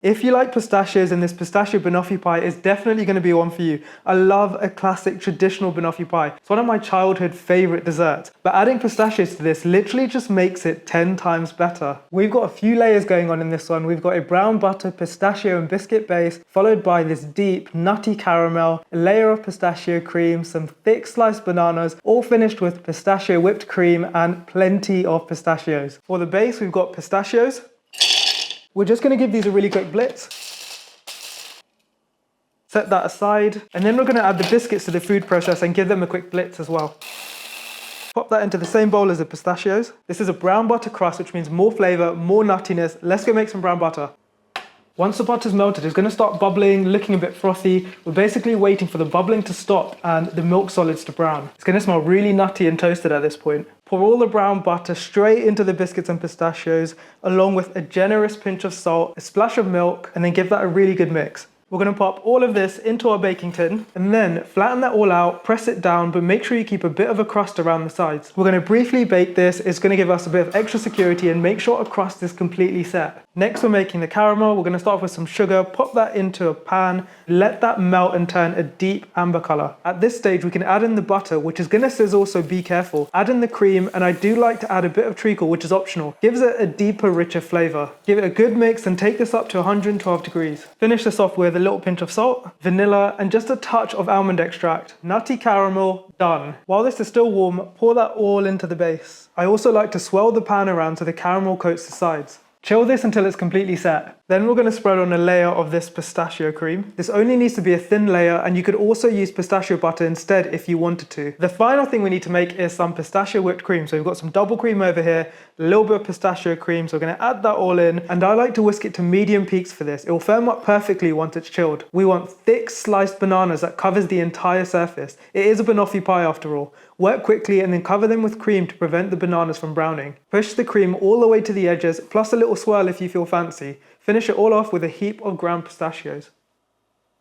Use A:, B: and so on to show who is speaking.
A: If you like pistachios, then this pistachio banoffee pie is definitely going to be one for you. I love a classic traditional banoffee pie. It's one of my childhood favorite desserts, but adding pistachios to this literally just makes it 10 times better. We've got a few layers going on in this one. We've got a brown butter, pistachio and biscuit base, followed by this deep nutty caramel, a layer of pistachio cream, some thick sliced bananas, all finished with pistachio whipped cream and plenty of pistachios. For the base, we've got pistachios. We're just going to give these a really quick blitz. Set that aside, and then we're going to add the biscuits to the food process and give them a quick blitz as well. Pop that into the same bowl as the pistachios. This is a brown butter crust, which means more flavor, more nuttiness. Let's go make some brown butter. Once the butter's melted, it's going to start bubbling, looking a bit frothy. We're basically waiting for the bubbling to stop and the milk solids to brown. It's going to smell really nutty and toasted at this point. Pour all the brown butter straight into the biscuits and pistachios, along with a generous pinch of salt, a splash of milk, and then give that a really good mix. We're going to pop all of this into our baking tin and then flatten that all out, press it down, but make sure you keep a bit of a crust around the sides. We're going to briefly bake this. It's going to give us a bit of extra security and make sure our crust is completely set. Next, we're making the caramel. We're going to start off with some sugar, pop that into a pan, let that melt and turn a deep amber color. At this stage, we can add in the butter, which is going to sizzle, so be careful. Add in the cream, and I do like to add a bit of treacle, which is optional. Gives it a deeper, richer flavor. Give it a good mix and take this up to 112 degrees. Finish this off with a little pinch of salt, vanilla, and just a touch of almond extract. Nutty caramel, done. While this is still warm, pour that all into the base. I also like to swirl the pan around so the caramel coats the sides. Chill this until it's completely set. Then we're going to spread on a layer of this pistachio cream. This only needs to be a thin layer, and you could also use pistachio butter instead if you wanted to. The final thing we need to make is some pistachio whipped cream. So we've got some double cream over here, a little bit of pistachio cream. So we're going to add that all in, and I like to whisk it to medium peaks for this. It will firm up perfectly once it's chilled. We want thick sliced bananas that covers the entire surface. It is a banoffee pie after all. Work quickly and then cover them with cream to prevent the bananas from browning. Push the cream all the way to the edges, plus a little swirl if you feel fancy. Finish it all off with a heap of ground pistachios.